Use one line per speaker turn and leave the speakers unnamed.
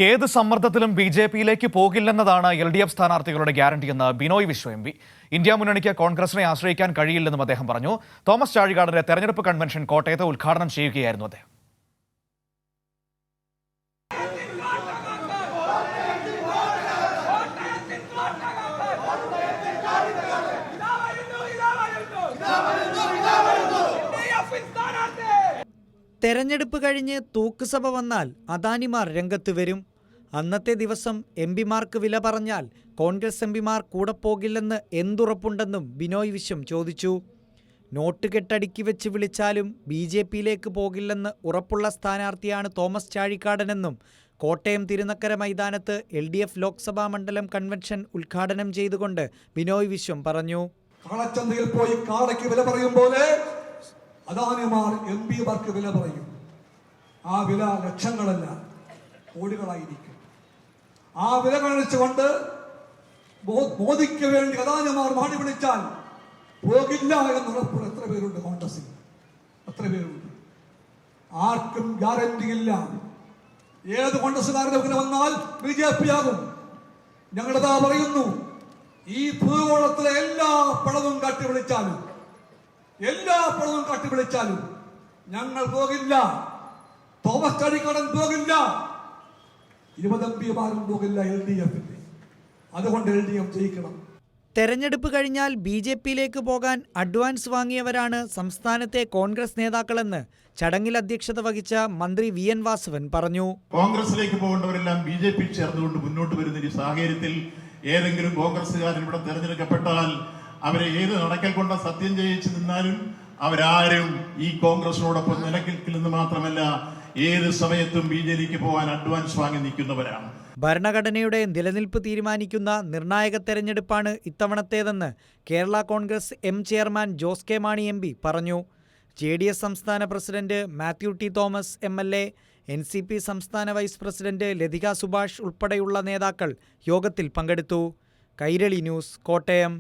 ഏത് സമ്മർദ്ദത്തിലും ബി.ജെ.പിയിലേക്ക് പോകില്ലെന്നതാണ് എൽ.ഡി.എഫ് സ്ഥാനാർത്ഥികളുടെ ഗ്യാരണ്ടിയെന്ന് Binoy Viswam MP. India മുന്നണിക്ക് കോൺഗ്രസിനെ ആശ്രയിക്കാൻ കഴിയില്ലെന്നും അദ്ദേഹം പറഞ്ഞു. തോമസ് ചാഴികാടന്റെ തെരഞ്ഞെടുപ്പ് കൺവെൻഷൻ കോട്ടയത്ത് ഉദ്ഘാടനം ചെയ്യുകയായിരുന്നു അദ്ദേഹം.
തെരഞ്ഞെടുപ്പ് കഴിഞ്ഞ് തൂക്കുസഭ വന്നാൽ അദാനിമാർ രംഗത്ത് വരും. അന്നത്തെ ദിവസം എംപിമാർക്ക് വില പറഞ്ഞാൽ കോൺഗ്രസ് എംപിമാർ കൂടെ പോകില്ലെന്ന് എന്തുറപ്പുണ്ടെന്നും ബിനോയ് വിശ്വം ചോദിച്ചു. നോട്ട് കെട്ടടുക്കി വെച്ച് വിളിച്ചാലും ബി.ജെ.പിയിലേക്ക് പോകില്ലെന്ന് ഉറപ്പുള്ള സ്ഥാനാർത്ഥിയാണ് തോമസ് ചാഴികാടനെന്നും കോട്ടയം തിരുനക്കര മൈതാനത്ത് എൽ.ഡി.എഫ് ലോക്സഭാ മണ്ഡലം കൺവെൻഷൻ ഉദ്ഘാടനം ചെയ്തുകൊണ്ട് ബിനോയ് വിശ്വം പറഞ്ഞു.
കാളച്ചന്തയിൽ പോയി കാളയ്ക്ക് വില പറയും പോലെ അദാനിമാർ എംപിമാർക്ക് വില പറയും. ആ വില ലക്ഷങ്ങളല്ല, കോടികളായിരിക്കും. ആ വില കാണിച്ചുകൊണ്ട് മോദിക്ക് വേണ്ടി അദാനിമാർ മാടി വിളിച്ചാൽ പോകില്ല എന്ന് ഉറപ്പുള്ള എത്ര പേരുണ്ട് കോൺഗ്രസിൽ? എത്ര പേരുണ്ട്? ആർക്കും ഗ്യാരണ്ടി ഇല്ല. ഏത് കോൺഗ്രസുകാരുടെ വന്നാൽ ബി.ജെ.പി ആകും. ഞങ്ങളിതാ പറയുന്നു, ഈ ഭൂഗോളത്തിലെ എല്ലാ പണവും കാട്ടി വിളിച്ചാലും ഞങ്ങൾ പോകില്ല. തോമസ് ചാഴികാടൻ പോകില്ല. 20 എംപിമാരും പോകില്ല എൽ.ഡി.എഫിന്റെ. അതുകൊണ്ട് എൽ.ഡി.എഫ് ജയിക്കണം.
തെരഞ്ഞെടുപ്പ് കഴിഞ്ഞാൽ ബി.ജെ.പിയിലേക്ക് പോകാൻ അഡ്വാൻസ് വാങ്ങിയവരാണ് സംസ്ഥാനത്തെ കോൺഗ്രസ് നേതാക്കളെന്ന് ചടങ്ങിൽ അധ്യക്ഷത വഹിച്ച മന്ത്രി വി.എൻ. വാസവൻ പറഞ്ഞു.
കോൺഗ്രസിലേക്ക് പോകേണ്ടവരെല്ലാം ബി.ജെ.പി ചേർന്നുകൊണ്ട് മുന്നോട്ട് വരുന്ന ഈ സാഹചര്യത്തിൽ ഏതെങ്കിലും കോൺഗ്രസുകാരൻ ഇവിടെ തെരഞ്ഞെടുക്കപ്പെട്ടാൽ അവരെ ഏത് നടക്കൽ കൊണ്ട സത്യം ചെയ്യിച്ചു നിന്നാലും അവരാരും ഈ കോൺഗ്രസിനോടൊപ്പം നിലനിൽക്കില്ലെന്ന് മാത്രമല്ല, ഏത് സമയത്തും ബി.ജെ.പിക്ക് പോകാൻ അഡ്വാൻസ് വാങ്ങി നിൽക്കുന്നവരാണ്.
ഭരണഘടനയുടെ നിലനിൽപ്പ് തീരുമാനിക്കുന്ന നിർണായക തെരഞ്ഞെടുപ്പാണ് ഇത്തവണത്തേതെന്ന് Kerala Congress M chairman Jose K Mani MP. പറഞ്ഞു. ജെ.ഡി.എസ് സംസ്ഥാന president Mathew T Thomas MLA, NCP സംസ്ഥാന വൈസ് പ്രസിഡന്റ് ലതിക സുഭാഷ് ഉൾപ്പെടെയുള്ള നേതാക്കൾ യോഗത്തിൽ പങ്കെടുത്തു. കൈരളി ന്യൂസ്, കോട്ടയം.